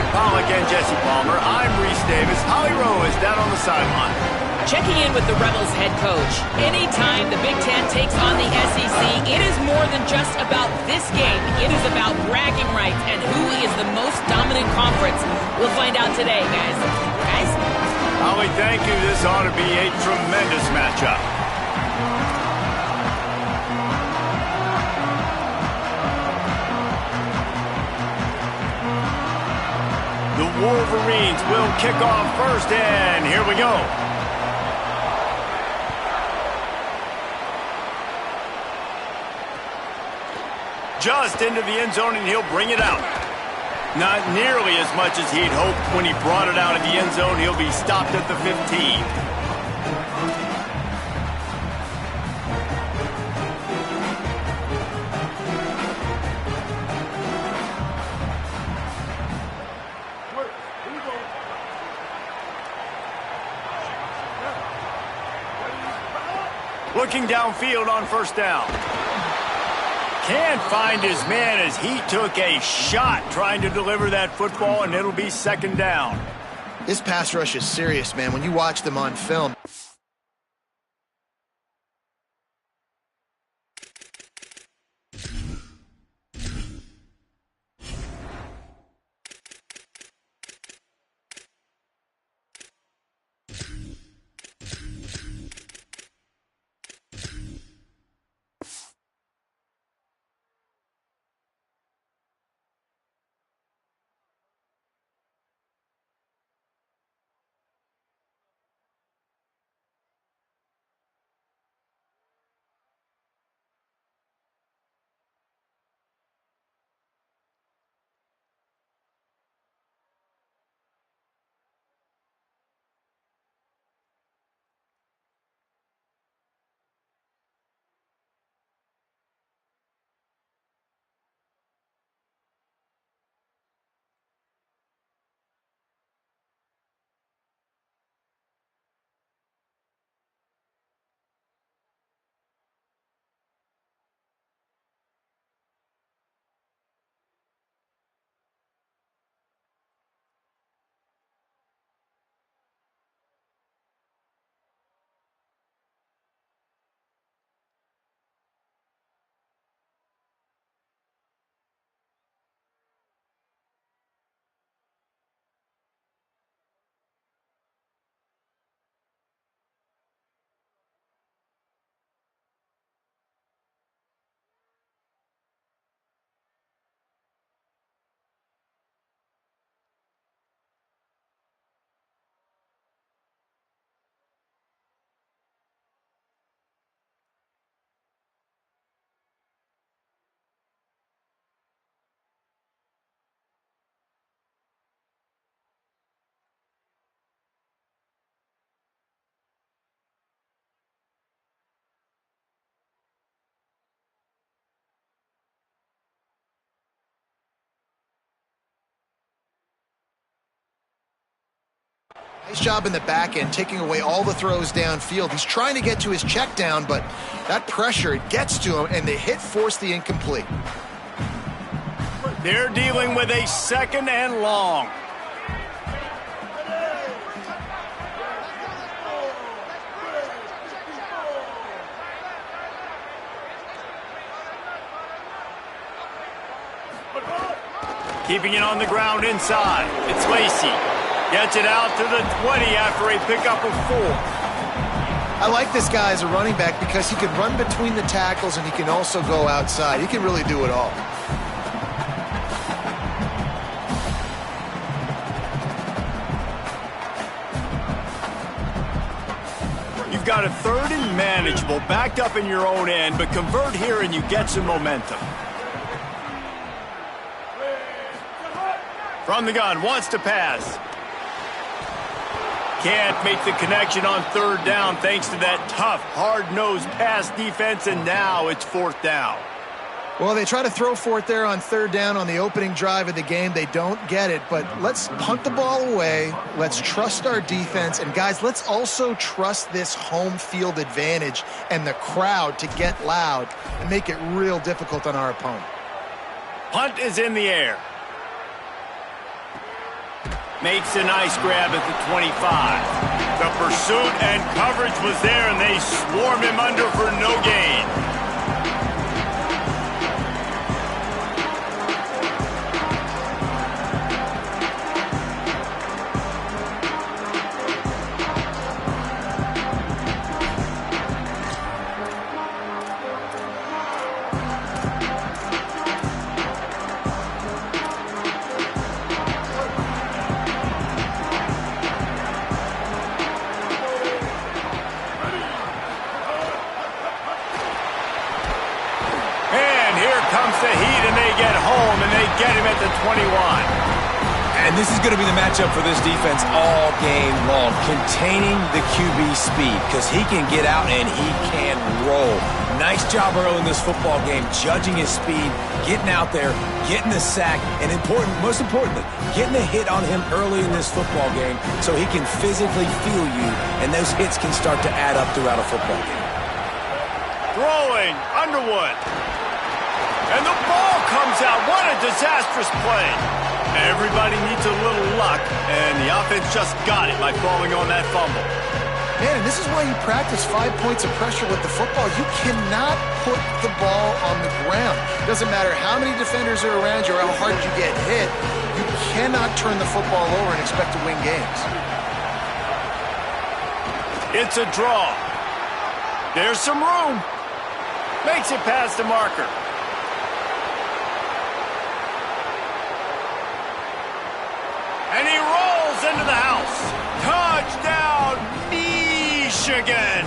Pollock and Jesse Palmer. I'm Reese Davis. Holly Rowe is down on the sideline. Checking in with the Rebels head coach. Anytime the Big Ten takes on the SEC, it is more than just about this game. It is about bragging rights and who is the most dominant conference. We'll find out today, guys. Holly, thank you. This ought to be a tremendous matchup. The Wolverines will kick off first, and here we go. Just into the end zone, and he'll bring it out. Not nearly as much as he'd hoped when he brought it out of the end zone. He'll be stopped at the 15. Looking downfield on first down. Can't find his man as he took a shot trying to deliver that football, and it'll be second down. This pass rush is serious, man. When you watch them on film. Nice job in the back end, taking away all the throws downfield. He's trying to get to his check down, but that pressure, it gets to him, and the hit forced the incomplete. They're dealing with a second and long. Keeping it on the ground inside. It's Lacey. Gets it out to the 20 after a pickup of 4. I like this guy as a running back because he can run between the tackles and he can also go outside. He can really do it all. You've got a third and manageable, backed up in your own end, but convert here and you get some momentum. From the gun, wants to pass. Can't make the connection on third down thanks to that tough, hard-nosed pass defense, and now it's fourth down. Well, they try to throw for it there on third down on the opening drive of the game. They don't get it, but let's punt the ball away. Let's trust our defense. And, guys, let's also trust this home field advantage and the crowd to get loud and make it real difficult on our opponent. Punt is in the air. Makes a nice grab at the 25. The pursuit and coverage was there, and they swarmed him under for no gain. The heat, and they get home, and they get him at the 21. And this is going to be the matchup for this defense all game long, containing the QB speed, because he can get out and he can roll. Nice job early in this football game, judging his speed, getting out there, getting the sack, and most importantly, getting a hit on him early in this football game so he can physically feel you, and those hits can start to add up throughout a football game. Throwing, Underwood. And the ball comes out. What a disastrous play. Everybody needs a little luck, and the offense just got it by falling on that fumble. Man, this is why you practice 5 points of pressure with the football. You cannot put the ball on the ground. Doesn't matter how many defenders are around you or how hard you get hit. You cannot turn the football over and expect to win games. It's a draw. There's some room. Makes it past the marker. And he rolls into the house. Touchdown, Michigan.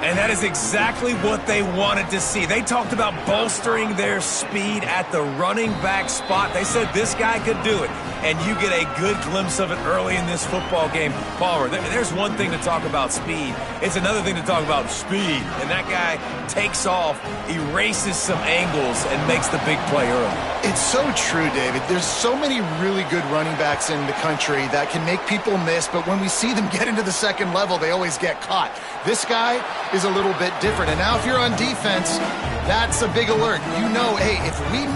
And that is exactly what they wanted to see. They talked about bolstering their speed at the running back spot. They said this guy could do it. And you get a good glimpse of it early in this football game. Palmer, there's one thing to talk about speed. It's another thing to talk about speed. And that guy takes off, erases some angles, and makes the big play early. It's so true, David. There's so many really good running backs in the country that can make people miss, but when we see them get into the second level, they always get caught. This guy is a little bit different. And now if you're on defense, that's a big alert. You know, hey, if we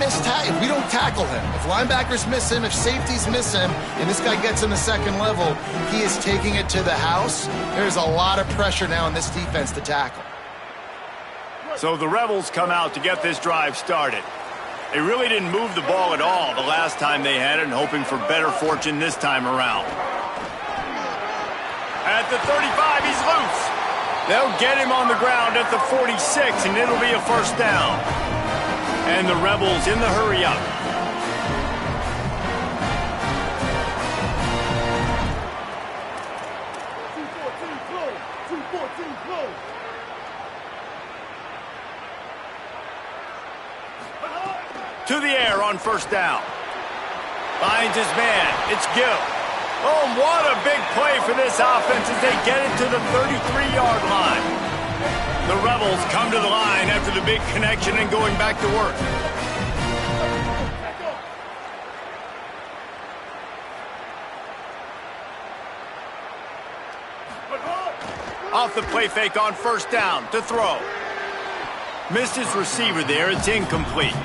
don't tackle him, if linebackers miss him, if safeties miss him, and this guy gets in the second level, he is taking it to the house. There's a lot of pressure now in this defense to tackle. So the Rebels come out to get this drive started. They really didn't move the ball at all the last time they had it, and hoping for better fortune this time around. At the 35, he's loose. They'll get him on the ground at the 46, and it'll be a first down. And the Rebels in the hurry-up. To the air on first down. Finds his man. It's Gill. Oh, what a big play for this offense as they get it to the 33-yard line. The Rebels come to the line after the big connection and going back to work. Off the play fake on first down to throw. Missed his receiver there. It's incomplete.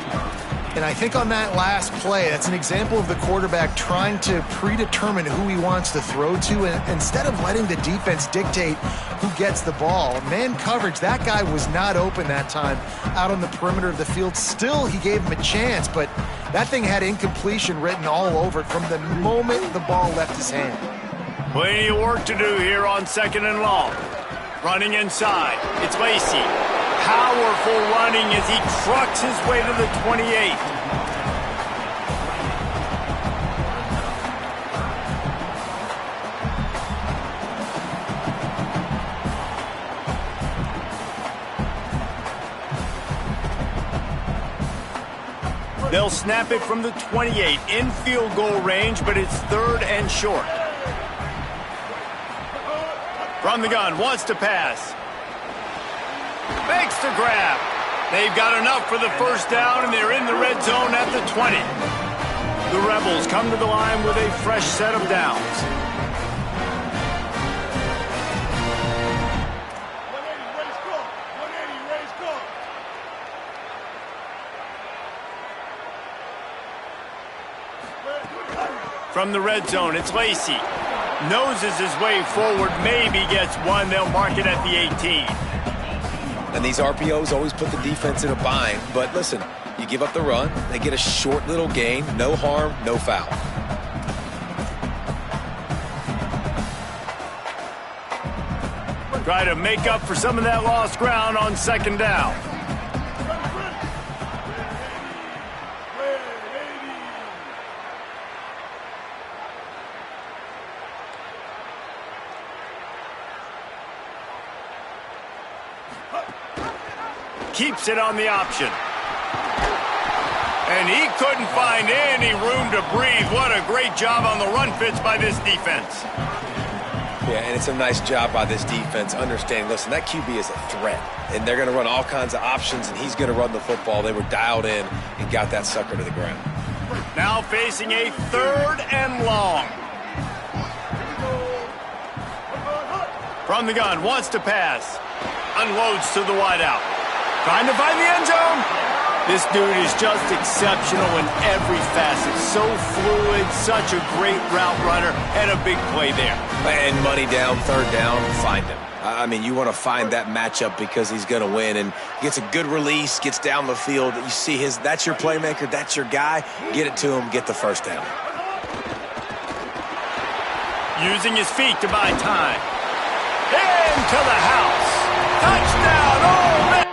And I think on that last play, that's an example of the quarterback trying to predetermine who he wants to throw to, and instead of letting the defense dictate who gets the ball. Man coverage, that guy was not open that time out on the perimeter of the field. Still, he gave him a chance, but that thing had incompletion written all over it from the moment the ball left his hand. Plenty of work to do here on second and long. Running inside, it's Lacey. Powerful running as he trucks his way to the 28. They'll snap it from the 28 in field goal range, but it's third and short. From the gun, wants to pass. Makes the grab. They've got enough for the first down, and they're in the red zone at the 20. The Rebels come to the line with a fresh set of downs. From the red zone, it's Lacey. Noses his way forward, maybe gets one. They'll mark it at the 18. And these RPOs always put the defense in a bind. But listen, you give up the run, they get a short little gain, no harm, no foul. Try to make up for some of that lost ground on second down. Keeps it on the option. And he couldn't find any room to breathe. What a great job on the run fits by this defense. Yeah, and it's a nice job by this defense understanding, listen, that QB is a threat. And they're going to run all kinds of options, and he's going to run the football. They were dialed in and got that sucker to the ground. Now facing a 3rd and long. From the gun, wants to pass. Unloads to the wideout. Trying to find the end zone. This dude is just exceptional in every facet. So fluid, such a great route runner, and a big play there. And money down, 3rd down, find him. I mean, you want to find that matchup because he's going to win, and gets a good release, gets down the field. You see that's your playmaker, that's your guy. Get it to him, get the 1st down. Using his feet to buy time. Into the house. Touchdown, Ole Miss.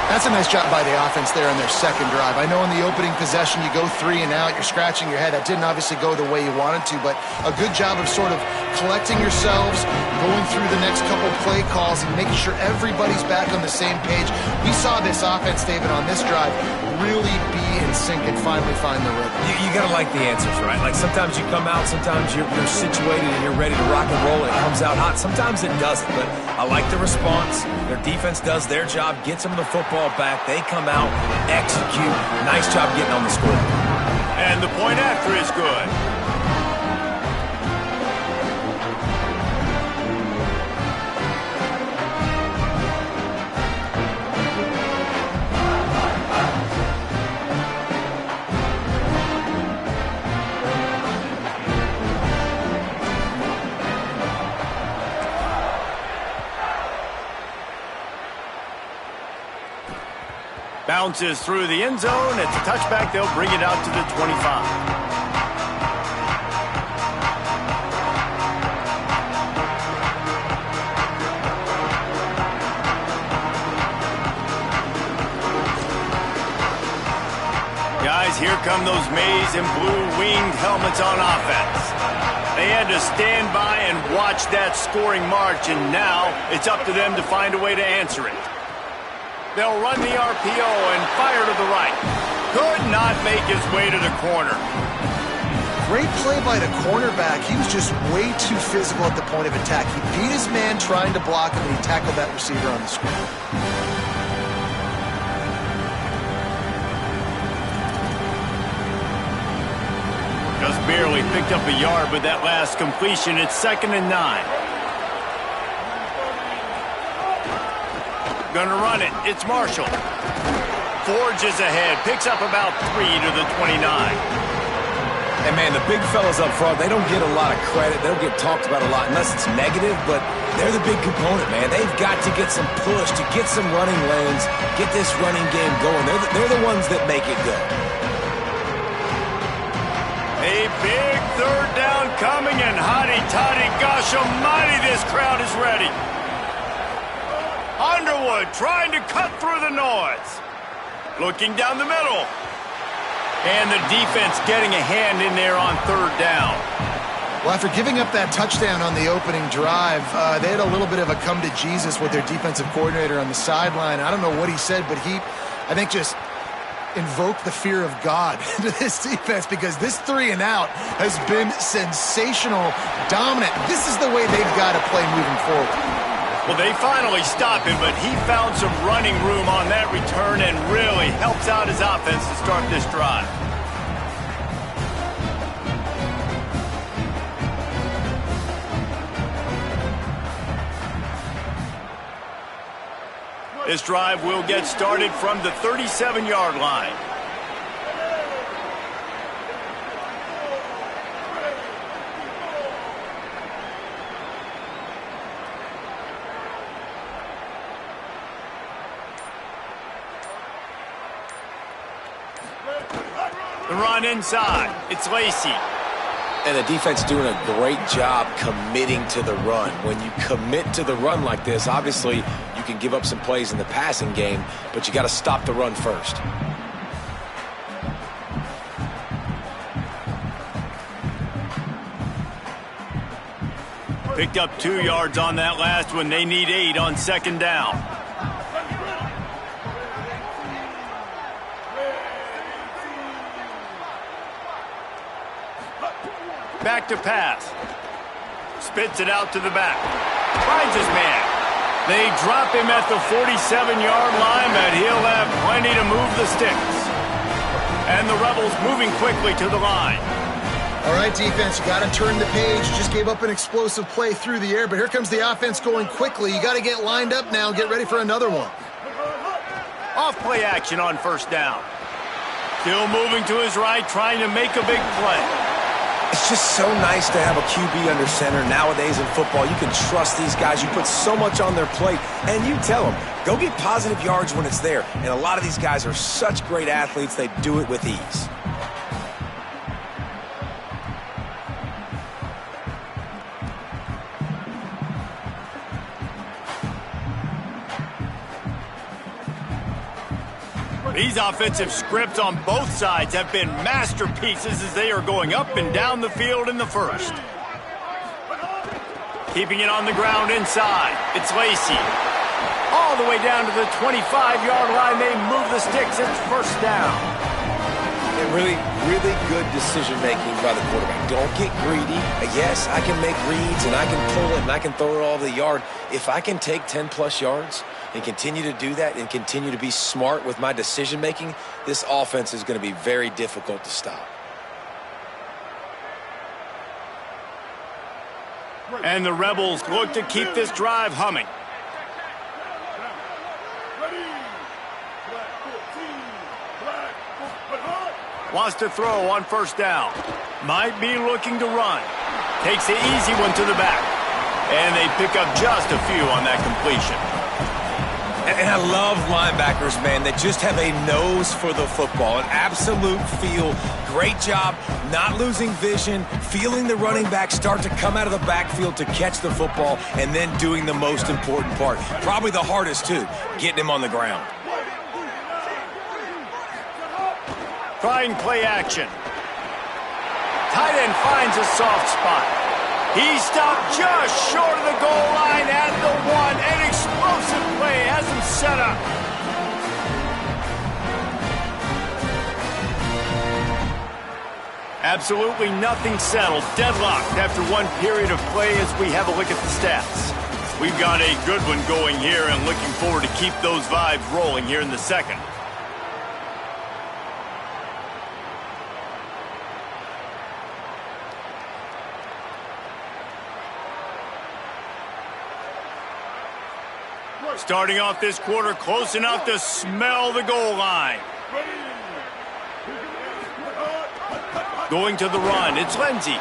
That's a nice job by the offense there on their second drive. I know in the opening possession you go 3 and out, you're scratching your head. That didn't obviously go the way you wanted to, but a good job of sort of collecting yourselves, going through the next couple play calls and making sure everybody's back on the same page. We saw this offense, David, on this drive really be in sync and finally find the rhythm. You got to like the answers, right? Like sometimes you come out, sometimes you're situated and you're ready to rock and roll and it comes out hot. Sometimes it doesn't, but I like the response. Their defense does their job, gets them the football back. They come out, execute. Nice job getting on the score. And the point after is good. Bounces through the end zone. It's a touchback. They'll bring it out to the 25. Guys, here come those maize and blue winged helmets on offense. They had to stand by and watch that scoring march, and now it's up to them to find a way to answer it. They'll run the RPO and fire to the right. Could not make his way to the corner. Great play by the cornerback. He was just way too physical at the point of attack. He beat his man trying to block him, and he tackled that receiver on the screen. Just barely picked up a yard with that last completion. It's 2nd and 9. Gonna run it. It's Marshall. Forges ahead. Picks up about 3 to the 29. And, man, the big fellas up front, they don't get a lot of credit. They don't get talked about a lot unless it's negative, but they're the big component, man. They've got to get some push, to get some running lanes, get this running game going. They're the ones that make it go. A big 3rd down coming, and hotty-toddy, gosh almighty, this crowd is ready. Underwood trying to cut through the noise. Looking down the middle. And the defense getting a hand in there on 3rd down. Well, after giving up that touchdown on the opening drive, they had a little bit of a come to Jesus with their defensive coordinator on the sideline. I don't know what he said, but he, I think, just invoked the fear of God into this defense, because this 3 and out has been sensational, dominant. This is the way they've got to play moving forward. Well, they finally stop him, but he found some running room on that return and really helps out his offense to start this drive. This drive will get started from the 37-yard line. The run inside. It's Lacey. And the defense doing a great job committing to the run. When you commit to the run like this, obviously you can give up some plays in the passing game, but you got to stop the run first. Picked up 2 yards on that last one. They need 8 on second down. Back to pass. Spits it out to the back. Finds his man. They drop him at the 47-yard line, but he'll have plenty to move the sticks. And the Rebels moving quickly to the line. All right, defense, you got to turn the page. Just gave up an explosive play through the air, but here comes the offense going quickly. You got to get lined up now, get ready for another one. Off play action on first down. Still moving to his right, trying to make a big play. It's just so nice to have a QB under center nowadays in football. You can trust these guys. You put so much on their plate, and you tell them, go get positive yards when it's there. And a lot of these guys are such great athletes, they do it with ease. These offensive scripts on both sides have been masterpieces as they are going up and down the field in the first. Keeping it on the ground inside. It's Lacey. All the way down to the 25-yard line. They move the sticks. It's first down. And really good decision-making by the quarterback. Don't get greedy. Yes, I can make reads, and I can pull it, and I can throw it all over the yard. If I can take 10-plus yards and continue to do that and continue to be smart with my decision-making, this offense is going to be very difficult to stop. And the Rebels look to keep this drive humming. Wants to throw on first down. Might be looking to run. Takes the easy one to the back. And they pick up just a few on that completion. And I love linebackers, man, that just have a nose for the football, an absolute feel. Great job not losing vision, feeling the running back start to come out of the backfield to catch the football, and then doing the most important part. Probably the hardest, too, getting him on the ground. Trying play action. Tight end finds a soft spot. He stopped just short of the goal line at the 1. An explosive play has him set up. Absolutely nothing settled. Deadlocked after one period of play as we have a look at the stats. We've got a good one going here and looking forward to keep those vibes rolling here in the second. Starting off this quarter close enough to smell the goal line. Going to the run, it's Lindsey.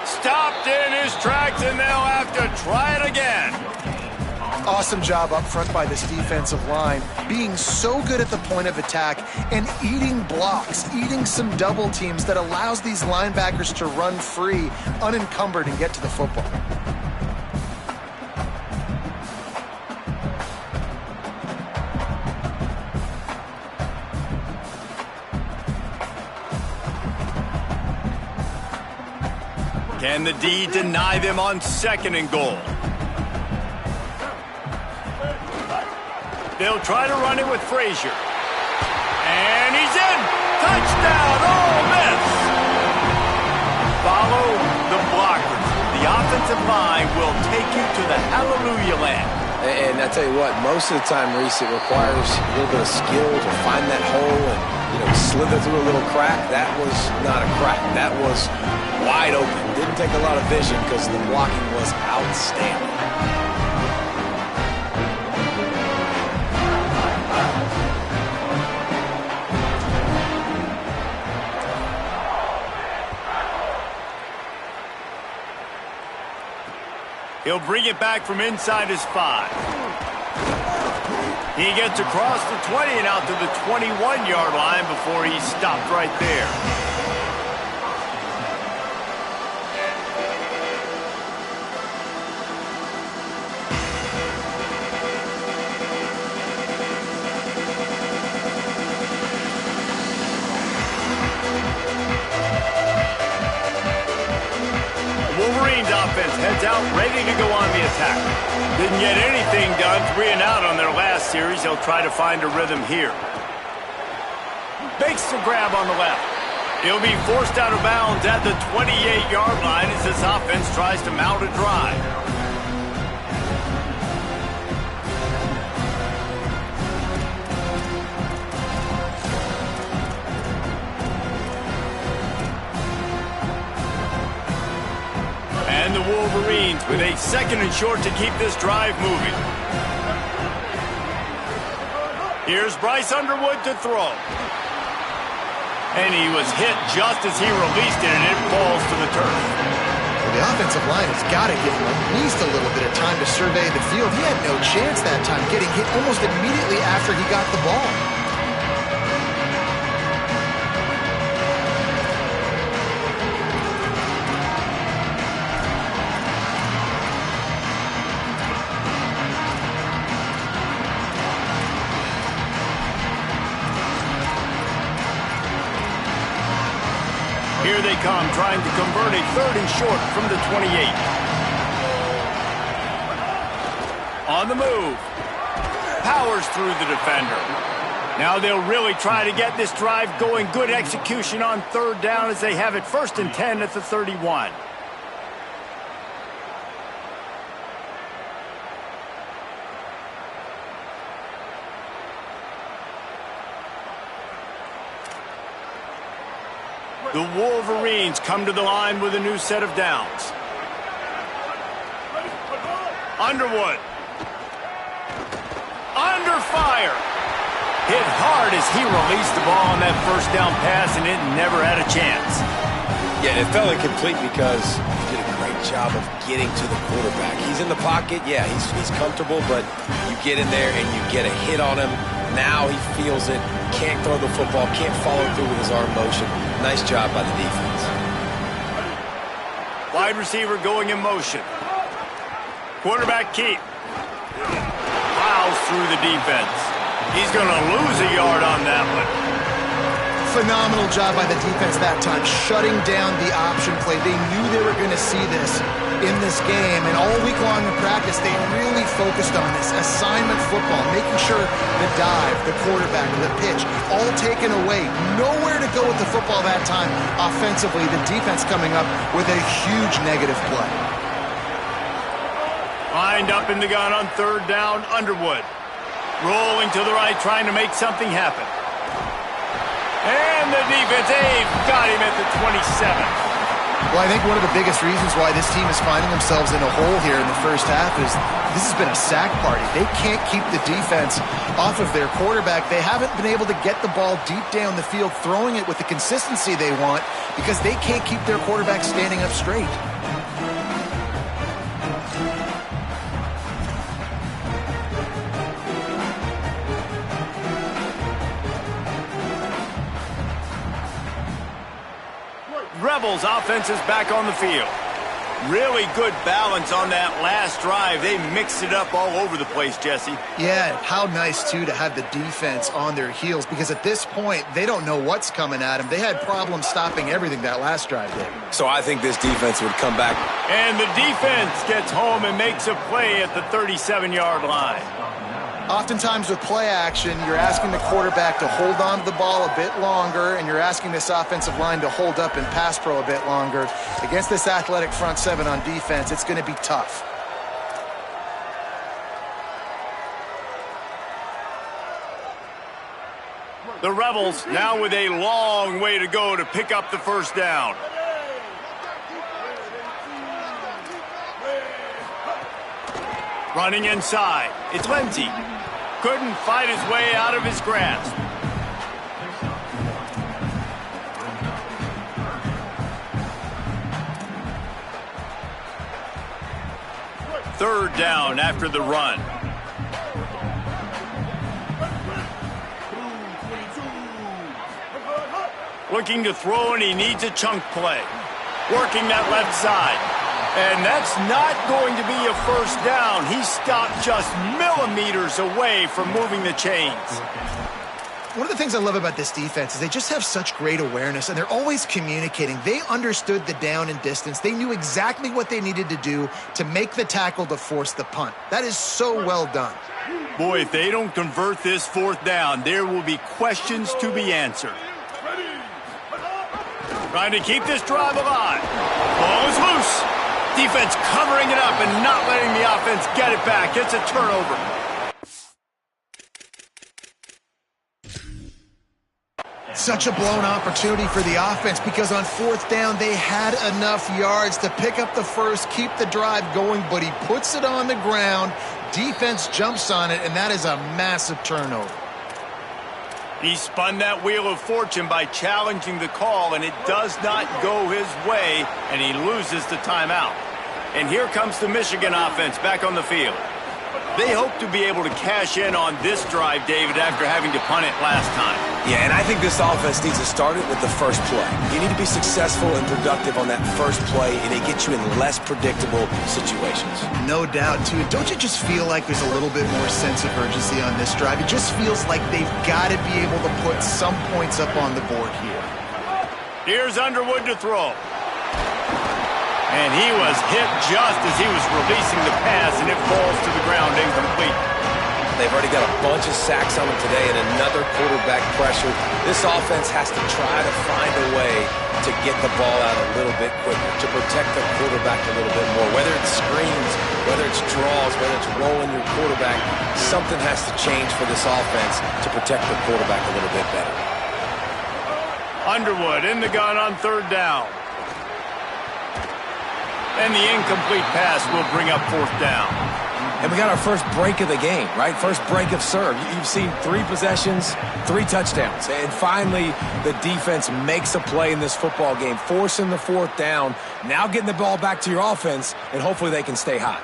Stopped in his tracks, and they'll have to try it again. Awesome job up front by this defensive line, being so good at the point of attack and eating blocks, eating some double teams that allows these linebackers to run free, unencumbered, and get to the football. Can the D deny them on second and goal? They'll try to run it with Frazier. And he's in! Touchdown, Ole Miss! Follow the blockers. The offensive line will take you to the hallelujah land. And I tell you what, most of the time, Reese, it requires a little bit of skill to find that hole and, slither through a little crack. That was not a crack. That was wide open. Didn't take a lot of vision because the blocking was outstanding. He'll bring it back from inside his 5. He gets across the 20 and out to the 21-yard line before he's stopped right there. Wolverines offense heads out ready to go on the attack. Didn't get anything done, 3 and out on their last series. They'll try to find a rhythm here. Makes the grab on the left. He'll be forced out of bounds at the 28-yard line as this offense tries to mount a drive. And the Wolverines with a 2nd and short to keep this drive moving. Here's Bryce Underwood to throw. And he was hit just as he released it, and it falls to the turf. Well, the offensive line has got to give him at least a little bit of time to survey the field. He had no chance that time, getting hit almost immediately after he got the ball. Here they come, trying to convert a 3rd and short from the 28. On the move. Powers through the defender. Now they'll really try to get this drive going. Good execution on 3rd down as they have it 1st and 10 at the 31. The Wolverines come to the line with a new set of downs. Underwood. Under fire. Hit hard as he released the ball on that 1st down pass, and it never had a chance. Yeah, it fell incomplete because he did a great job of getting to the quarterback. He's in the pocket. Yeah, he's comfortable, but you get in there and you get a hit on him. Now he feels it. Can't throw the football. Can't follow through with his arm motion. Nice job by the defense. Wide receiver going in motion. Quarterback keep. Plows through the defense. He's going to lose a yard on that one. Phenomenal job by the defense that time, shutting down the option play. They knew they were going to see this in this game, and all week long in practice, they really focused on this assignment football, making sure the dive, the quarterback, the pitch, all taken away. Nowhere to go with the football that time offensively. The defense coming up with a huge negative play. Lined up in the gun on 3rd down, Underwood. Rolling to the right, trying to make something happen. And the defense, they've got him at the 27. Well, I think one of the biggest reasons why this team is finding themselves in a hole here in the first half is this has been a sack party. They can't keep the defense off of their quarterback. They haven't been able to get the ball deep down the field, throwing it with the consistency they want because they can't keep their quarterback standing up straight. Rebels offense is back on the field. Really good balance on that last drive. They mixed it up all over the place, Jesse. Yeah, how nice, too, to have the defense on their heels because at this point, they don't know what's coming at them. They had problems stopping everything that last drive did. So I think this defense would come back. And the defense gets home and makes a play at the 37-yard line. Oftentimes with play action, you're asking the quarterback to hold on to the ball a bit longer, and you're asking this offensive line to hold up and pass pro a bit longer. Against this athletic front 7 on defense, it's going to be tough. The Rebels now with a long way to go to pick up the 1st down. Running inside, it's Lindsey. Couldn't fight his way out of his grasp. third down after the run. Looking to throw, and he needs a chunk play. Working that left side. And that's not going to be a first down. He stopped just millimeters away from moving the chains. One of the things I love about this defense is they just have such great awareness, and they're always communicating. They understood the down and distance. They knew exactly what they needed to do to make the tackle to force the punt. That is so well done. Boy, if they don't convert this fourth down, there will be questions to be answered. Trying to keep this drive alive. Ball is loose. Defense covering it up and not letting the offense get it back. It's a turnover. Such a blown opportunity for the offense because on fourth down, they had enough yards to pick up the first, keep the drive going, but he puts it on the ground. Defense jumps on it, and that is a massive turnover. He spun that wheel of fortune by challenging the call, and it does not go his way, and he loses the timeout. And here comes the Michigan offense back on the field. They hope to be able to cash in on this drive, David, after having to punt it last time. Yeah, and I think this offense needs to start it with the first play. You need to be successful and productive on that first play, and it gets you in less predictable situations. No doubt, too. Don't you just feel like there's a little bit more sense of urgency on this drive? It just feels like they've got to be able to put some points up on the board here. Here's Underwood to throw. And he was hit just as he was releasing the pass, and it falls to the ground incomplete. They've already got a bunch of sacks on them today and another quarterback pressure. This offense has to try to find a way to get the ball out a little bit quicker, to protect the quarterback a little bit more. Whether it's screens, whether it's draws, whether it's rolling your quarterback, something has to change for this offense to protect the quarterback a little bit better. Underwood in the gun on third down. And the incomplete pass will bring up fourth down. And we got our first break of the game, right? First break of serve. You've seen 3 possessions, 3 touchdowns. And finally, the defense makes a play in this football game, forcing the fourth down, now getting the ball back to your offense, and hopefully they can stay hot.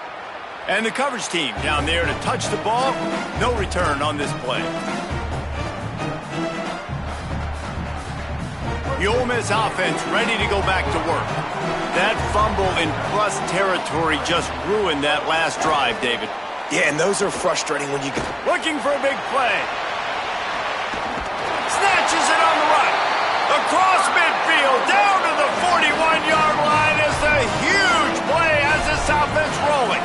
And the coverage team down there to touch the ball. No return on this play. The Ole Miss offense ready to go back to work. That fumble in plus territory just ruined that last drive, David. Yeah, and those are frustrating when you get... Looking for a big play. Snatches it on the right. Across midfield, down to the 41-yard line is a huge play as this offense rolling.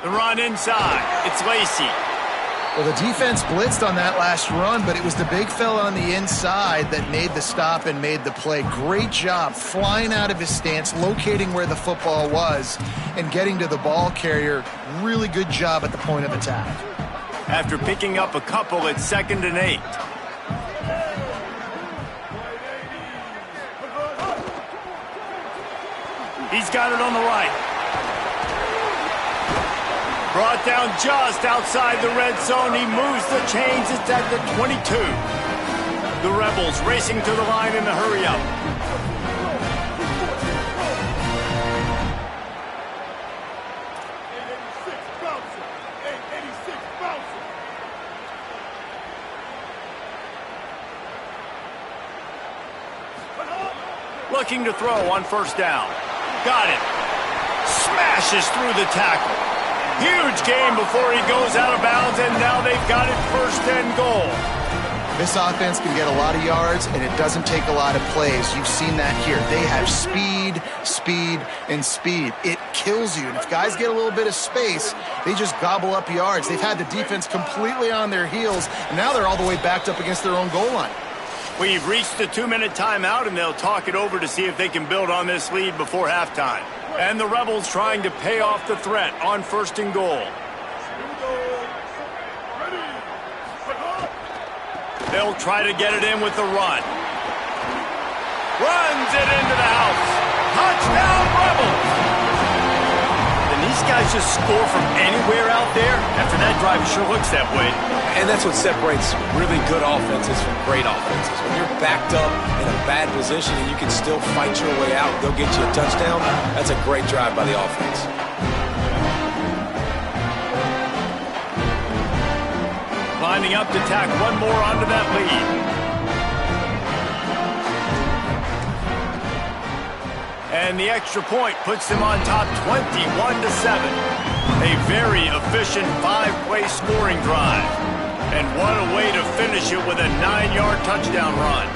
The run inside. It's Lacey. Well, the defense blitzed on that last run, but it was the big fella on the inside that made the stop and made the play. Great job flying out of his stance, locating where the football was, and getting to the ball carrier. Really good job at the point of attack. After picking up a couple, it's 2nd and 8. He's got it on the right. Brought down just outside the red zone. He moves the chains. It's at the 22. The Rebels racing to the line in the hurry-up. Looking to throw on first down. Got it. Smashes through the tackle. Huge game before he goes out of bounds, and now they've got it 1st and goal. This offense can get a lot of yards, and it doesn't take a lot of plays. You've seen that here. They have speed, speed, and speed. It kills you. And if guys get a little bit of space, they just gobble up yards. They've had the defense completely on their heels, and now they're all the way backed up against their own goal line. We've reached the 2-minute timeout, and they'll talk it over to see if they can build on this lead before halftime. And the Rebels trying to pay off the threat on 1st and goal. They'll try to get it in with the run. Runs it into the house. Touchdown, Rebels! And these guys just score from anywhere out there? After that drive, it sure looks that way. And that's what separates really good offenses from great offenses. When you're backed up in a bad position and you can still fight your way out and go get you a touchdown, that's a great drive by the offense. Lining up to tack one more onto that lead. And the extra point puts them on top 21-7. A very efficient 5-play scoring drive. And what a way to finish it with a 9-yard touchdown run.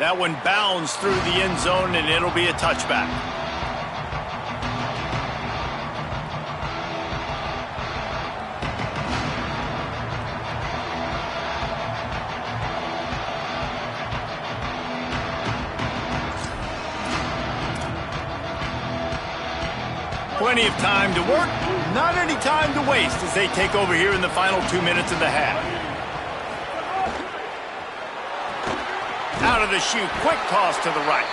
That one bounds through the end zone, and it'll be a touchback. Plenty of time to work, not any time to waste as they take over here in the final 2 minutes of the half. Out of the chute, quick toss to the right.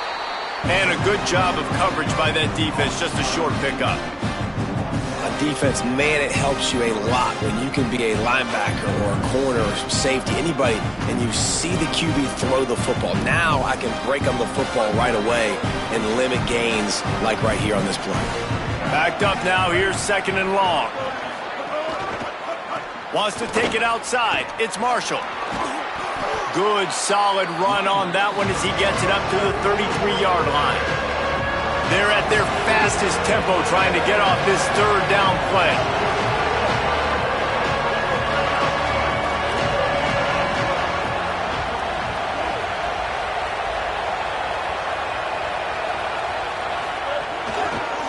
And a good job of coverage by that defense, just a short pickup. A defense, man, it helps you a lot when you can be a linebacker or a corner or safety, anybody, and you see the QB throw the football. Now I can break on the football right away and limit gains like right here on this play. Backed up now, here's 2nd and long. Wants to take it outside. It's Marshall. Good, solid run on that one as he gets it up to the 33-yard line. They're at their fastest tempo trying to get off this 3rd down play.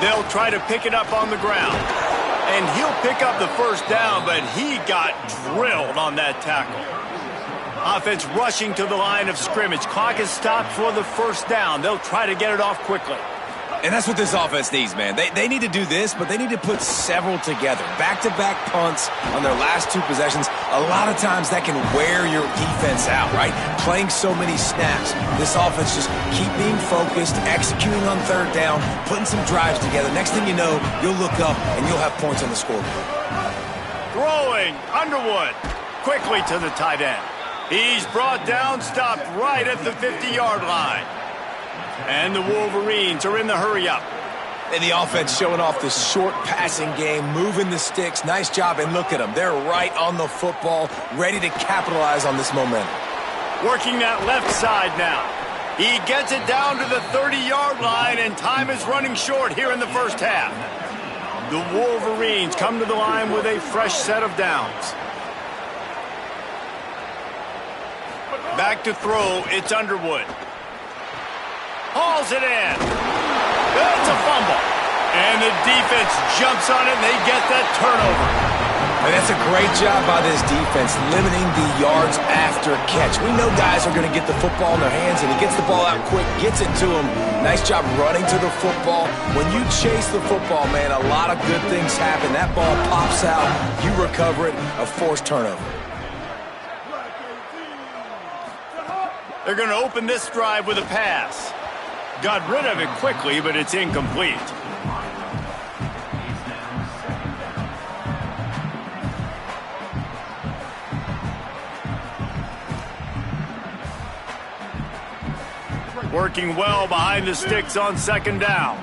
They'll try to pick it up on the ground. And he'll pick up the 1st down, but he got drilled on that tackle. Offense rushing to the line of scrimmage. Clock is stopped for the 1st down. They'll try to get it off quickly. And that's what this offense needs, man. They need to do this, but they need to put several together. Back-to-back punts on their last 2 possessions. A lot of times that can wear your defense out, right? Playing so many snaps. This offense just keep being focused, executing on 3rd down, putting some drives together. Next thing you know, you'll look up and you'll have points on the scoreboard. Throwing, Underwood, quickly to the tight end. He's brought down, stopped right at the 50-yard line. And the Wolverines are in the hurry-up. And the offense showing off the short passing game, moving the sticks. Nice job, and look at them. They're right on the football, ready to capitalize on this momentum. Working that left side now. He gets it down to the 30-yard line, and time is running short here in the 1st half. The Wolverines come to the line with a fresh set of downs. Back to throw, it's Underwood. Hauls it in. It's a fumble. And the defense jumps on it, and they get that turnover. And that's a great job by this defense, limiting the yards after catch. We know guys are going to get the football in their hands, and he gets the ball out quick, gets it to him. Nice job running to the football. When you chase the football, man, a lot of good things happen. That ball pops out, you recover it, a forced turnover. They're going to open this drive with a pass. Got rid of it quickly, but it's incomplete. Working well behind the sticks on 2nd down.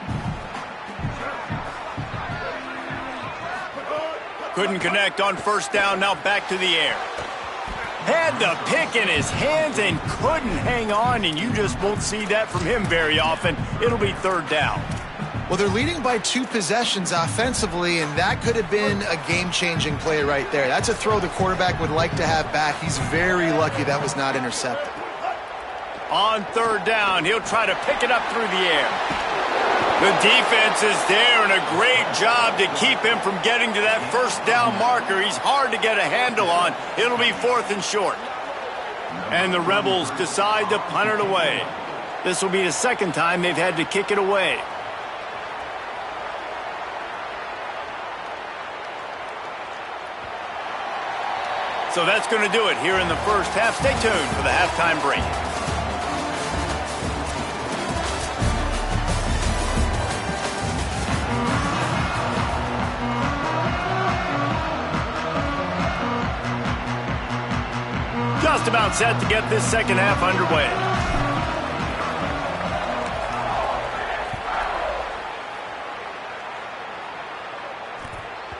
Couldn't connect on 1st down, now back to the air. Had the pick in his hands and couldn't hang on, and you just won't see that from him very often. It'll be 3rd down. Well, they're leading by 2 possessions offensively, and that could have been a game-changing play right there. That's a throw the quarterback would like to have back. He's very lucky that was not intercepted. On 3rd down, he'll try to pick it up through the air. The defense is there, and a great job to keep him from getting to that first down marker. He's hard to get a handle on. It'll be 4th and short. And the Rebels decide to punt it away. This will be the second time they've had to kick it away. So that's going to do it here in the first half. Stay tuned for the halftime break. Just about set to get this second half underway.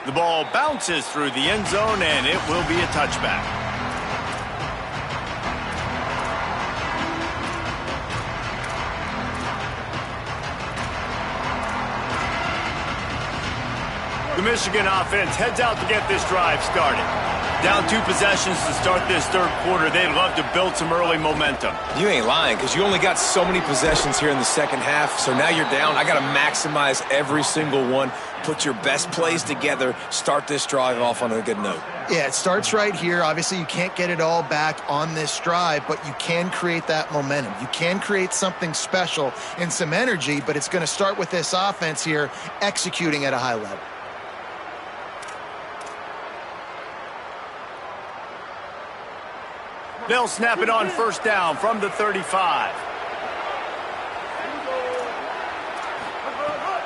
The ball bounces through the end zone, and it will be a touchback. The Michigan offense heads out to get this drive started. Down 2 possessions to start this third quarter. They'd love to build some early momentum. You ain't lying, because you only got so many possessions here in the second half, so now you're down. I got to maximize every single one, put your best plays together, start this drive off on a good note. Yeah, it starts right here. Obviously, you can't get it all back on this drive, but you can create that momentum. You can create something special and some energy, but it's going to start with this offense here executing at a high level. They'll snap it on first down from the 35.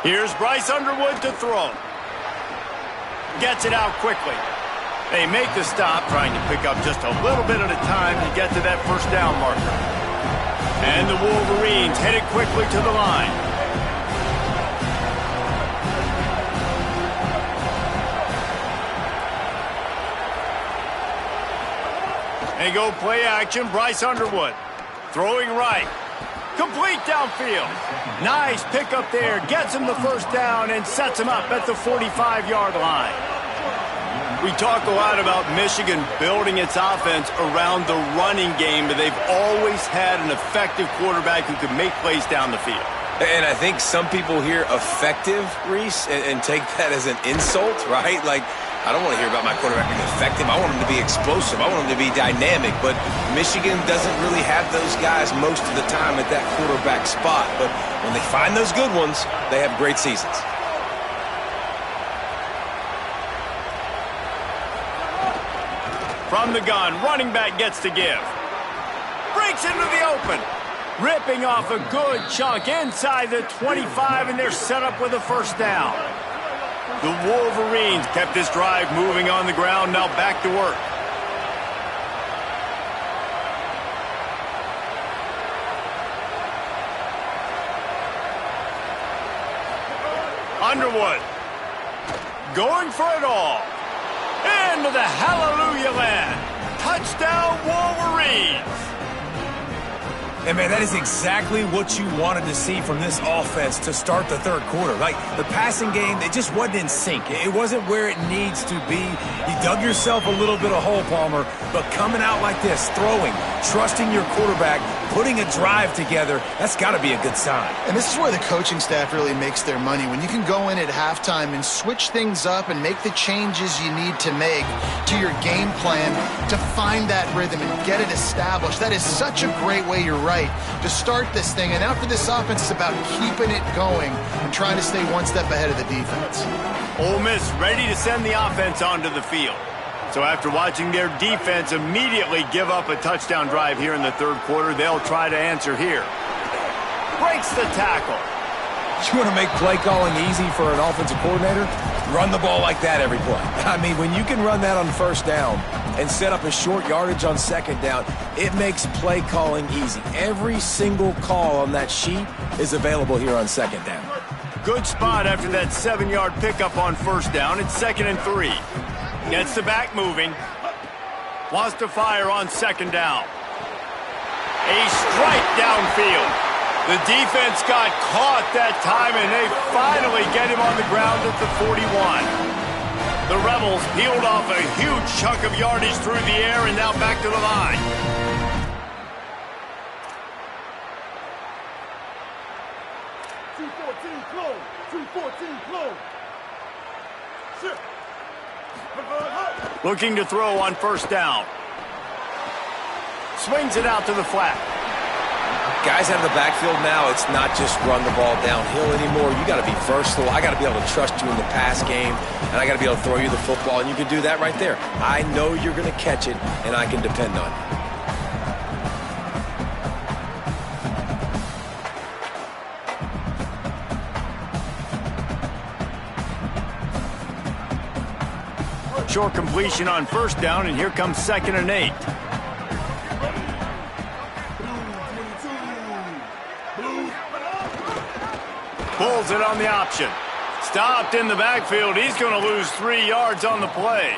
Here's Bryce Underwood to throw. Gets it out quickly. They make the stop, trying to pick up just a little bit at a time to get to that first down marker. And the Wolverines headed quickly to the line. They go play action. Bryce Underwood throwing right. Complete downfield. Nice pickup there. Gets him the first down and sets him up at the 45-yard line. We talk a lot about Michigan building its offense around the running game, but they've always had an effective quarterback who can make plays down the field. And I think some people hear effective, Reese, and take that as an insult, right? Like, I don't want to hear about my quarterback being effective. I want him to be explosive. I want him to be dynamic. But Michigan doesn't really have those guys most of the time at that quarterback spot. But when they find those good ones, they have great seasons. From the gun, running back gets to give. Breaks into the open. Ripping off a good chunk inside the 25, and they're set up with a first down. The Wolverines kept this drive moving on the ground, now back to work. Underwood going for it all. Into the hallelujah land. Touchdown Wolverines. And, man, that is exactly what you wanted to see from this offense to start the third quarter. Like, the passing game, it just wasn't in sync. It wasn't where it needs to be. You dug yourself a little bit of hole, Palmer, but coming out like this, throwing, trusting your quarterback, putting a drive together, that's got to be a good sign. And this is where the coaching staff really makes their money. When you can go in at halftime and switch things up and make the changes you need to make to your game plan to find that rhythm and get it established. That is such a great way, you're right, to start this thing. And after this offense, it's about keeping it going and trying to stay one step ahead of the defense. Ole Miss ready to send the offense onto the field. So after watching their defense immediately give up a touchdown drive here in the third quarter, they'll try to answer here. Breaks the tackle. You want to make play calling easy for an offensive coordinator? Run the ball like that every play. I mean, when you can run that on first down and set up a short yardage on second down, it makes play calling easy. Every single call on that sheet is available here on second down. Good spot after that 7-yard pickup on first down. It's 2nd and 3. Gets the back moving. Wants to fire on second down. A strike downfield. The defense got caught that time, and they finally get him on the ground at the 41. The Rebels peeled off a huge chunk of yardage through the air and now back to the line. Looking to throw on first down. Swings it out to the flat. Guys out of the backfield now, it's not just run the ball downhill anymore. You got to be versatile. I got to be able to trust you in the pass game, and I got to be able to throw you the football, and you can do that right there. I know you're going to catch it, and I can depend on you. Short completion on first down, and here comes 2nd and 8. Pulls it on the option. Stopped in the backfield. He's going to lose 3 yards on the play.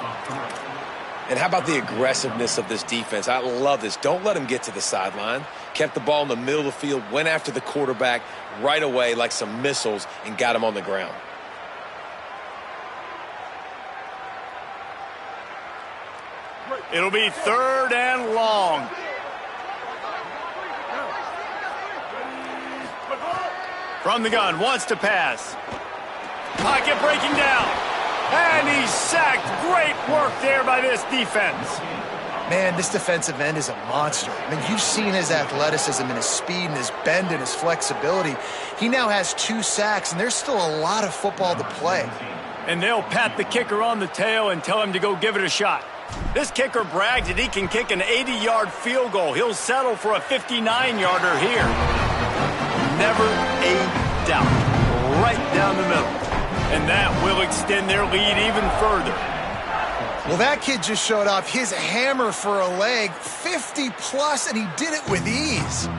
And how about the aggressiveness of this defense? I love this. Don't let him get to the sideline. Kept the ball in the middle of the field, went after the quarterback right away like some missiles and got him on the ground. It'll be 3rd and long. From the gun, wants to pass. Pocket breaking down. And he's sacked. Great work there by this defense. Man, this defensive end is a monster. I mean, you've seen his athleticism and his speed and his bend and his flexibility. He now has 2 sacks, and there's still a lot of football to play. And they'll pat the kicker on the tail and tell him to go give it a shot. This kicker brags that he can kick an 80-yard field goal. He'll settle for a 59-yarder here. Never a doubt. Right down the middle. And that will extend their lead even further. Well, that kid just showed off his hammer for a leg, 50-plus, and he did it with ease.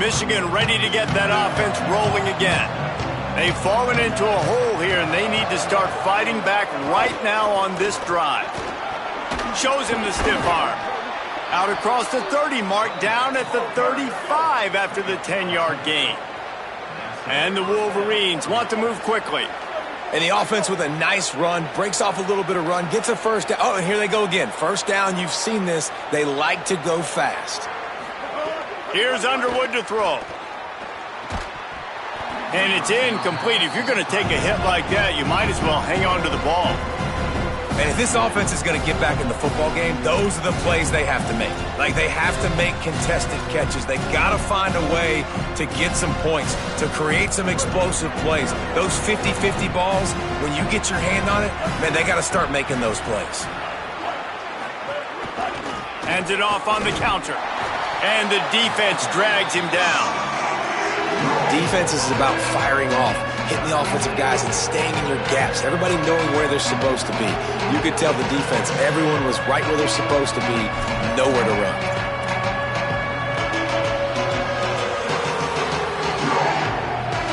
Michigan ready to get that offense rolling again. They've fallen into a hole here, and they need to start fighting back right now on this drive. Shows him the stiff arm. Out across the 30 mark, down at the 35 after the 10-yard gain. And the Wolverines want to move quickly. And the offense with a nice run, breaks off a little bit of run, gets a first down. Oh, and here they go again. First down, you've seen this. They like to go fast. Here's Underwood to throw. And it's incomplete. If you're going to take a hit like that, you might as well hang on to the ball. And if this offense is going to get back in the football game, those are the plays they have to make. Like, they have to make contested catches. They got to find a way to get some points, to create some explosive plays. Those 50-50 balls, when you get your hand on it, man, they got to start making those plays. Hands it off on the counter. And the defense drags him down. Defense is about firing off, hitting the offensive guys and staying in your gaps. Everybody knowing where they're supposed to be. You could tell the defense, everyone was right where they're supposed to be, nowhere to run.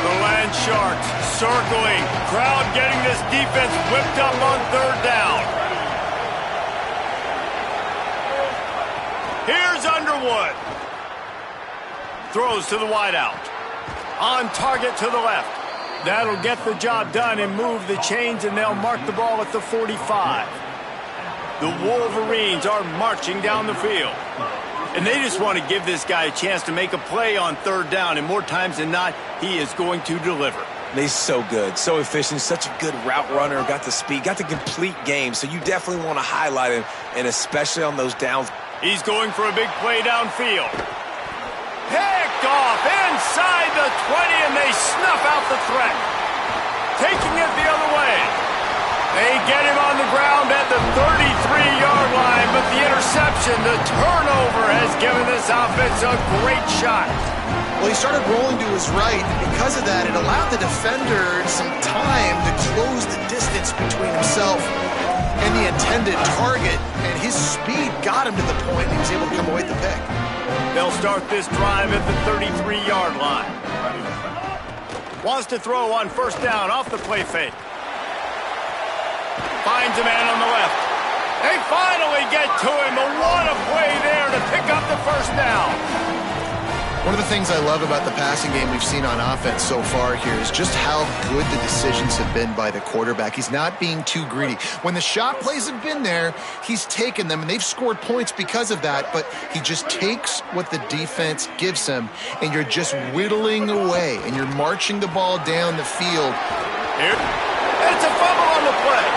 The Land Sharks circling. Crowd getting this defense whipped up on 3rd down. Here's Underwood. Throws to the wideout. On target to the left. That'll get the job done and move the chains, and they'll mark the ball at the 45. The Wolverines are marching down the field. And they just want to give this guy a chance to make a play on 3rd down, and more times than not, he is going to deliver. He's so good, so efficient, such a good route runner, got the speed, got the complete game, so you definitely want to highlight him, and especially on those downs. He's going for a big play downfield. Picked off inside the 20, and they snuff out the threat. Taking it the other way. They get him on the ground at the 33-yard line, but the interception, the turnover, has given this offense a great shot. Well, he started rolling to his right, and because of that, it allowed the defender some time to close the distance between himself and the intended target, and his speed got him to the point, and he was able to come away with the pick. They'll start this drive at the 33-yard line. Wants to throw on first down off the play fake. Finds a man on the left. They finally get to him, but what a play there to pick up the first down. One of the things I love about the passing game we've seen on offense so far here is just how good the decisions have been by the quarterback. He's not being too greedy. When the shot plays have been there, he's taken them, and they've scored points because of that, but he just takes what the defense gives him, and you're just whittling away, and you're marching the ball down the field. Here, it's a fumble on the play.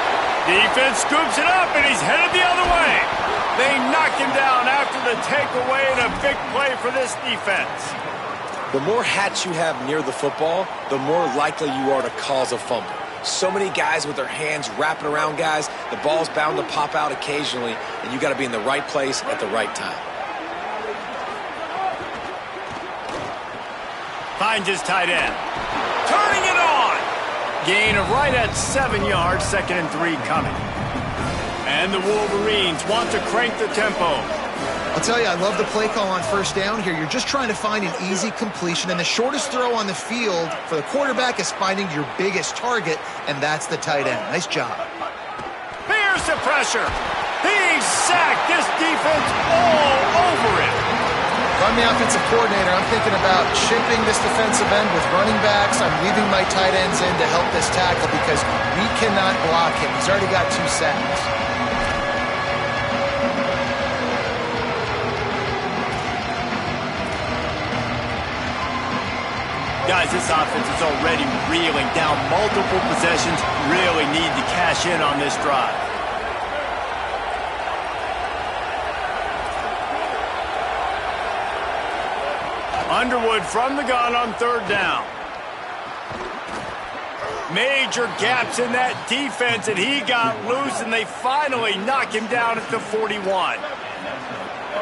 Defense scoops it up, and he's headed the other way. They knock him down after the takeaway, and a big play for this defense. The more hats you have near the football, the more likely you are to cause a fumble. So many guys with their hands wrapping around guys, the ball's bound to pop out occasionally, and you got to be in the right place at the right time. Finds his tight end. Turning it on. Gain of right at 7 yards, 2nd and 3 coming. And the Wolverines want to crank the tempo. I'll tell you, I love the play call on first down here. You're just trying to find an easy completion, and the shortest throw on the field for the quarterback is finding your biggest target, and that's the tight end. Nice job. Here's the pressure. He's sacked. This defense all over it. If I'm the offensive coordinator, I'm thinking about chipping this defensive end with running backs. I'm leaving my tight ends in to help this tackle because we cannot block him. He's already got 2 sacks. Guys, this offense is already reeling down multiple possessions. Really need to cash in on this drive. Underwood from the gun on 3rd down. Major gaps in that defense, and he got loose, and they finally knock him down at the 41.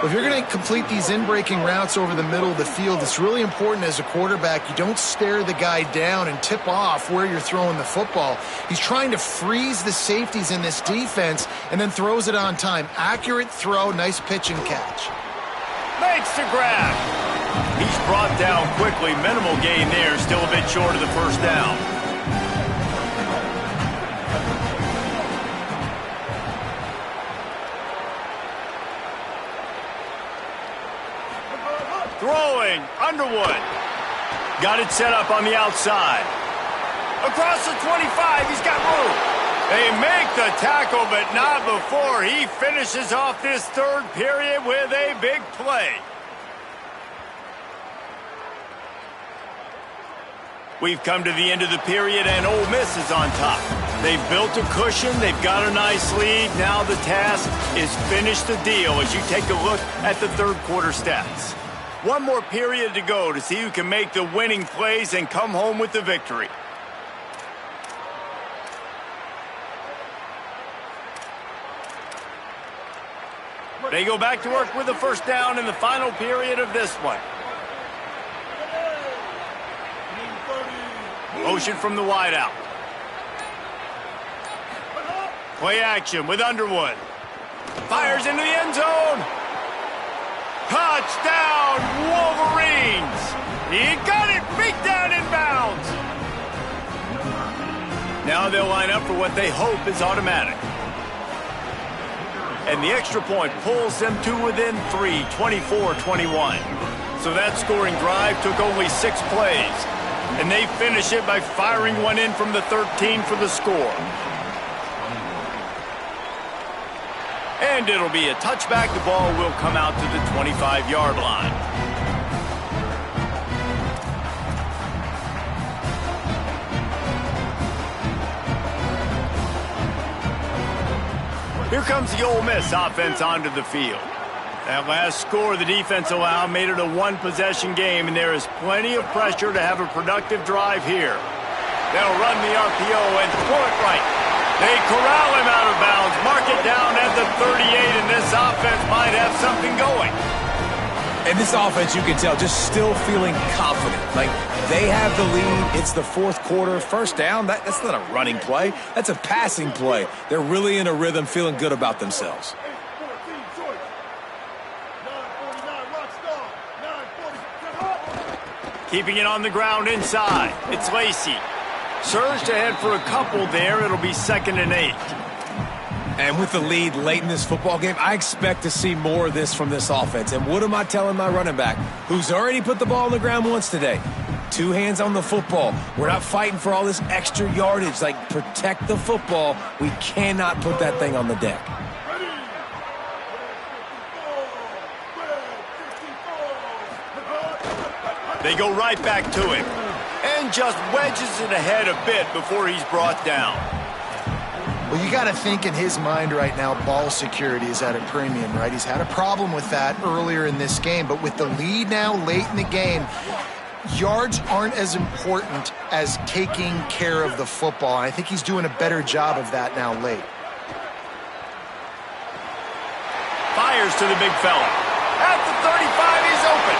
If you're going to complete these in-breaking routes over the middle of the field, it's really important as a quarterback you don't stare the guy down and tip off where you're throwing the football. He's trying to freeze the safeties in this defense and then throws it on time. Accurate throw, nice pitch and catch. Makes the grab. He's brought down quickly. Minimal gain there, still a bit short of the first down. Throwing, Underwood. Got it set up on the outside. Across the 25, he's got room. They make the tackle, but not before he finishes off this 3rd period with a big play. We've come to the end of the period, and Ole Miss is on top. They've built a cushion. They've got a nice lead. Now the task is finish the deal as you take a look at the 3rd quarter stats. One more period to go to see who can make the winning plays and come home with the victory. They go back to work with the first down in the final period of this one. Motion from the wideout. Play action with Underwood. Fires into the end zone. Touchdown, Wolverines! He got it, beat down inbounds. Now they'll line up for what they hope is automatic. And the extra point pulls them to within 3, 24-21. So that scoring drive took only 6 plays. And they finish it by firing one in from the 13 for the score. And it'll be a touchback. The ball will come out to the 25-yard line. Here comes the Ole Miss offense onto the field. That last score the defense allowed made it a 1-possession game, and there is plenty of pressure to have a productive drive here. They'll run the RPO and throw it right. They corral him out of bounds, mark it down at the 38, and this offense might have something going. And this offense, you can tell, just still feeling confident. Like, they have the lead. It's the 4th quarter. First down, that's not a running play. That's a passing play. They're really in a rhythm, feeling good about themselves. Keeping it on the ground inside. It's Lacey. Surged ahead for a couple there. It'll be 2nd and 8. And with the lead late in this football game, I expect to see more of this from this offense. And what am I telling my running back, who's already put the ball on the ground once today? 2 hands on the football. We're not fighting for all this extra yardage. Like, protect the football. We cannot put that thing on the deck. They go right back to him and just wedges it ahead a bit before he's brought down. Well, you got to think in his mind right now, ball security is at a premium, right? He's had a problem with that earlier in this game, but with the lead now late in the game, yards aren't as important as taking care of the football. And I think he's doing a better job of that now late. Fires to the big fella. At the 35, he's open.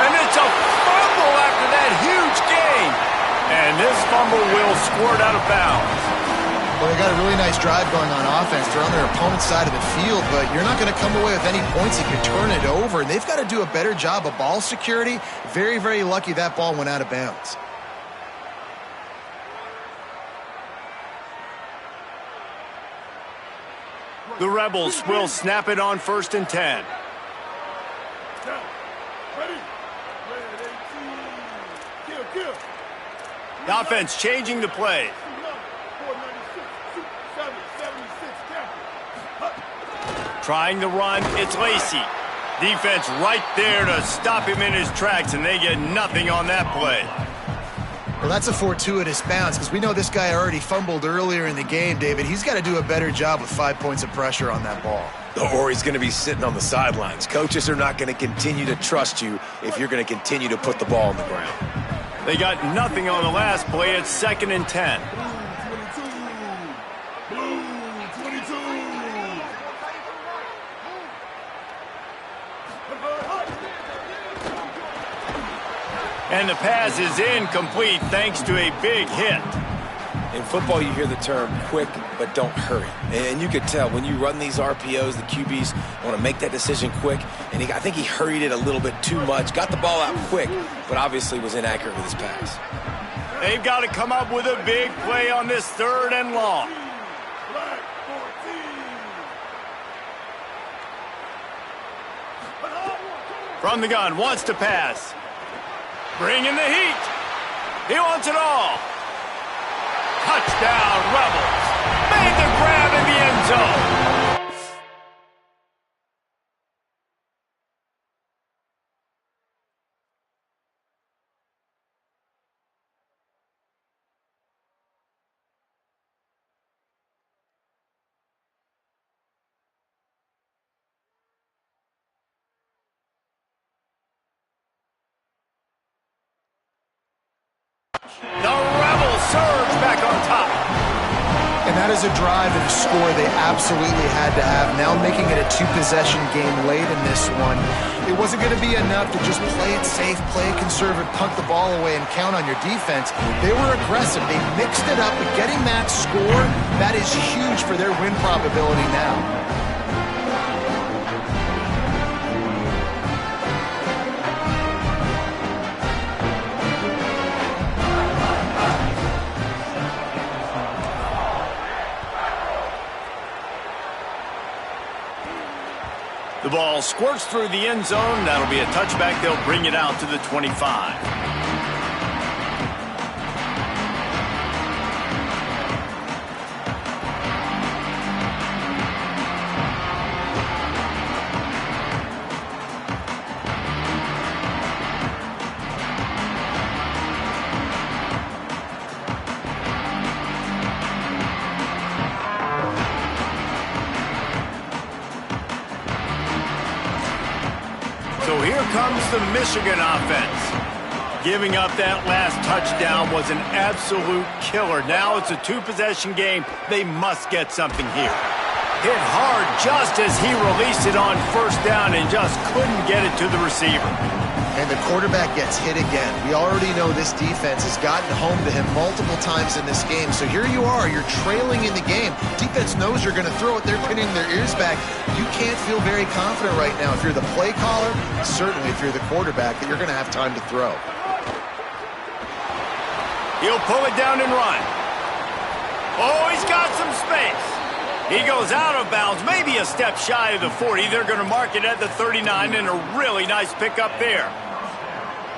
And it's a fumble after that huge gain. And this fumble will squirt out of bounds. Well, they got a really nice drive going on offense. They're on their opponent's side of the field, but you're not going to come away with any points if you turn it over. And they've got to do a better job of ball security. Very, very lucky that ball went out of bounds. The Rebels will snap it on 1st and 10. The offense changing the play. Trying to run, it's Lacey. Defense right there to stop him in his tracks, and they get nothing on that play. Well, that's a fortuitous bounce because we know this guy already fumbled earlier in the game, David. He's got to do a better job with 5 points of pressure on that ball. Or he's going to be sitting on the sidelines. Coaches are not going to continue to trust you if you're going to continue to put the ball on the ground. They got nothing on the last play. It's 2nd and 10. And the pass is incomplete thanks to a big hit. In football, you hear the term quick, but don't hurry. And you could tell when you run these RPOs, the QBs want to make that decision quick. And I think he hurried it a little bit too much. Got the ball out quick, but obviously was inaccurate with his pass. They've got to come up with a big play on this 3rd and long. From the gun, wants to pass. Bringing the heat. He wants it all. Touchdown, Rebels. Made the grab in the end zone. The Rebels surge back on top. And that is a drive and a score they absolutely had to have. Now making it a 2-possession game late in this one. It wasn't going to be enough to just play it safe, play it conservative, punt the ball away, and count on your defense. They were aggressive. They mixed it up, but getting that score, that is huge for their win probability now. The ball squirts through the end zone. That'll be a touchback. They'll bring it out to the 25. So here comes the Michigan offense. Giving up that last touchdown was an absolute killer. Now it's a 2-possession game. They must get something here. Hit hard just as he released it on 1st down and just couldn't get it to the receiver. And the quarterback gets hit again. We already know this defense has gotten home to him multiple times in this game. So here you are, you're trailing in the game. Defense knows you're going to throw it. They're pinning their ears back. You can't feel very confident right now if you're the play caller, certainly if you're the quarterback, that you're going to have time to throw. He'll pull it down and run. Oh, he's got some space. He goes out of bounds, maybe a step shy of the 40. They're going to mark it at the 39, and a really nice pickup there.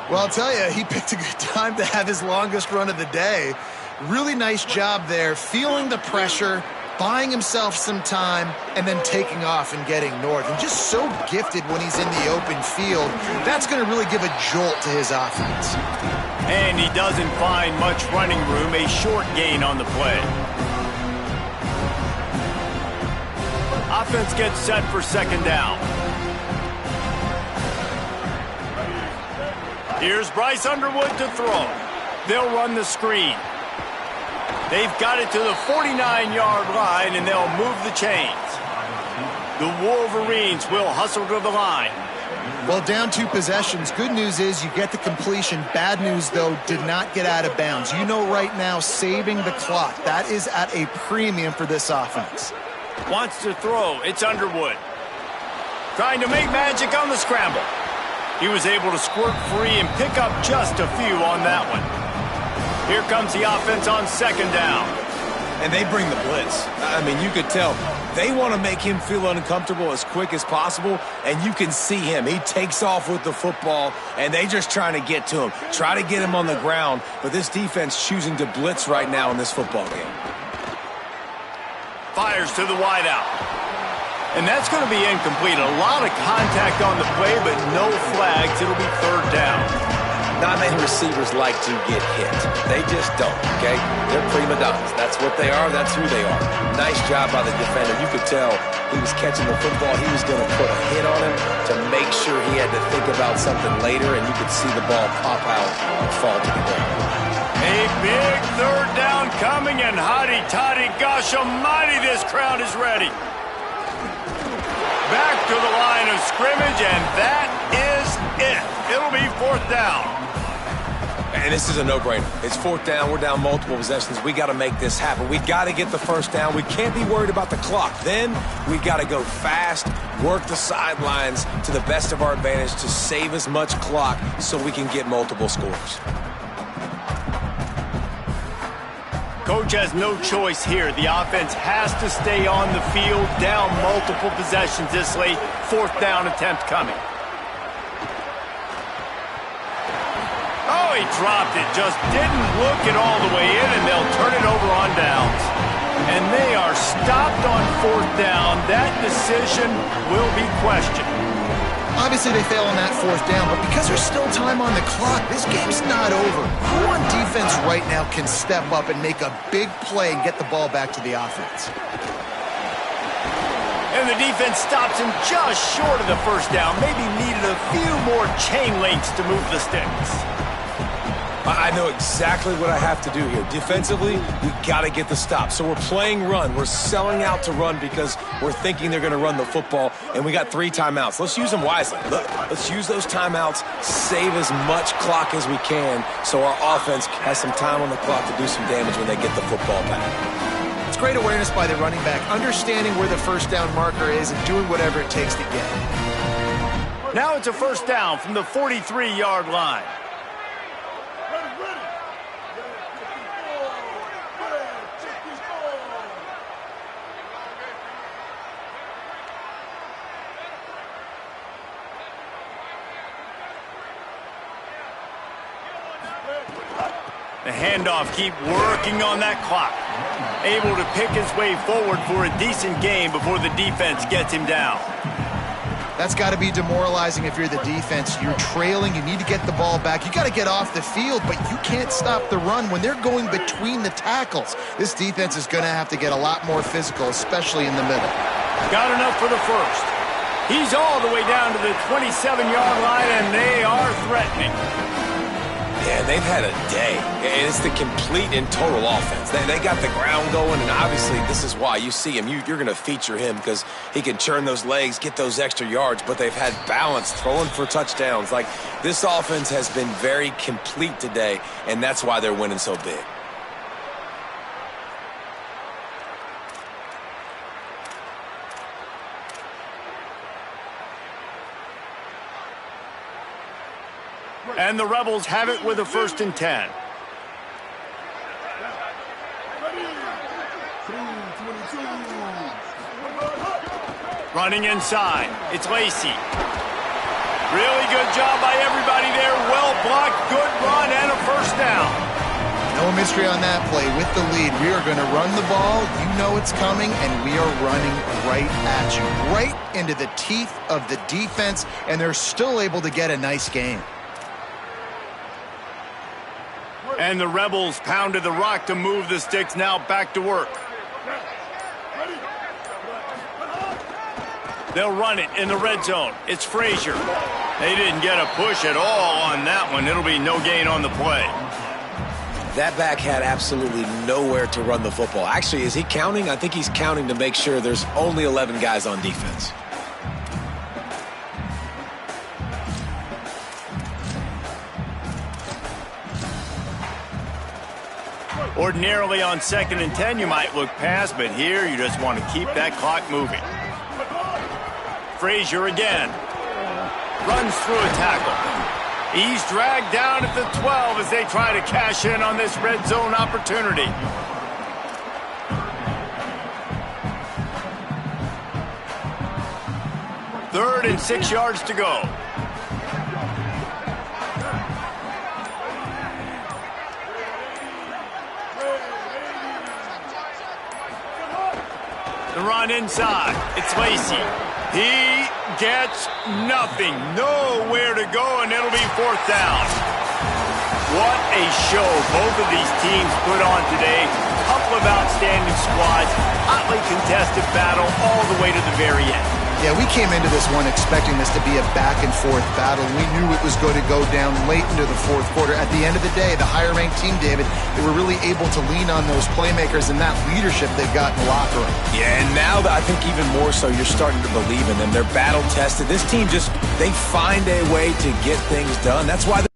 Well, I'll tell you, he picked a good time to have his longest run of the day. Really nice job there, feeling the pressure, buying himself some time, and then taking off and getting north. And just so gifted when he's in the open field. That's going to really give a jolt to his offense. And he doesn't find much running room, a short gain on the play. Offense gets set for second down. Here's Bryce Underwood to throw. They'll run the screen. They've got it to the 49-yard line, and they'll move the chains. The Wolverines will hustle to the line. Well, down 2 possessions. Good news is you get the completion. Bad news, though, did not get out of bounds. You know right now, saving the clock. That is at a premium for this offense. Wants to throw. It's Underwood. Trying to make magic on the scramble. He was able to squirt free and pick up just a few on that one. Here comes the offense on second down. And they bring the blitz. I mean, you could tell they want to make him feel uncomfortable as quick as possible, and you can see him. He takes off with the football, and they just trying to get to him, try to get him on the ground, but this defense choosing to blitz right now in this football game. Fires to the wideout. And that's going to be incomplete. A lot of contact on the play, but no flags. It'll be third down. Not many receivers like to get hit. They just don't, okay? They're prima donnas. That's what they are. That's who they are. Nice job by the defender. You could tell he was catching the football. He was going to put a hit on him to make sure he had to think about something later, and you could see the ball pop out and fall to the ground. A big third down coming, and hotty-toddy, gosh almighty, this crowd is ready. Back to the line of scrimmage, and that is it. It'll be fourth down. And this is a no-brainer. It's fourth down. We're down multiple possessions. We got to make this happen. We got to get the first down. We can't be worried about the clock. Then we got to go fast, work the sidelines to the best of our advantage to save as much clock so we can get multiple scores. Coach has no choice here. The offense has to stay on the field, down multiple possessions this late. Fourth down attempt coming. Oh, he dropped it. Just didn't look it all the way in, and they'll turn it over on downs. And they are stopped on fourth down. That decision will be questioned. Obviously, they fail on that fourth down, but because there's still time on the clock, this game's not over. Who on defense right now can step up and make a big play and get the ball back to the offense? And the defense stops him just short of the first down. Maybe needed a few more chain links to move the sticks. I know exactly what I have to do here. Defensively, we got to get the stop. So we're playing run. We're selling out to run because we're thinking they're going to run the football, and we got 3 timeouts. Let's use them wisely. Let's use those timeouts, save as much clock as we can so our offense has some time on the clock to do some damage when they get the football back. It's great awareness by the running back, understanding where the first down marker is and doing whatever it takes to get it. Now it's a first down from the 43-yard line. The handoff, keep working on that clock. Able to pick his way forward for a decent game before the defense gets him down. That's got to be demoralizing if you're the defense. You're trailing. You need to get the ball back. You got to get off the field, but you can't stop the run when they're going between the tackles. This defense is going to have to get a lot more physical, especially in the middle. Got enough for the first. He's all the way down to the 27-yard line, and they are threatening. Yeah, they've had a day. It's the complete and total offense. They got the ground going, and obviously this is why you see him. You're going to feature him because he can churn those legs, get those extra yards, but they've had balance, throwing for touchdowns. Like, this offense has been very complete today, and that's why they're winning so big. And the Rebels have it with a 1st and 10. Running inside. It's Lacey. Really good job by everybody there. Well blocked, good run, and a first down. No mystery on that play. With the lead, we are going to run the ball. You know it's coming, and we are running right at you, right into the teeth of the defense, and they're still able to get a nice game. And the Rebels pounded the rock to move the sticks. Now back to work. They'll run it in the red zone. It's Frazier. They didn't get a push at all on that one. It'll be no gain on the play. That back had absolutely nowhere to run the football. Actually, is he counting? I think he's counting to make sure there's only 11 guys on defense. Ordinarily on 2nd and 10, you might look past, but here you just want to keep that clock moving. Frazier again. Runs through a tackle. He's dragged down at the 12 as they try to cash in on this red zone opportunity. Third and 6 yards to go. The run inside. It's Lacey. He gets nothing. Nowhere to go, and it'll be 4th down. What a show both of these teams put on today. Couple of outstanding squads. Hotly contested battle all the way to the very end. Yeah, we came into this one expecting this to be a back-and-forth battle. We knew it was going to go down late into the 4th quarter. At the end of the day, the higher-ranked team, David, they were really able to lean on those playmakers and that leadership they've got in the locker room. Yeah, and now I think even more so, you're starting to believe in them. They're battle-tested. This team just, they find a way to get things done. That's why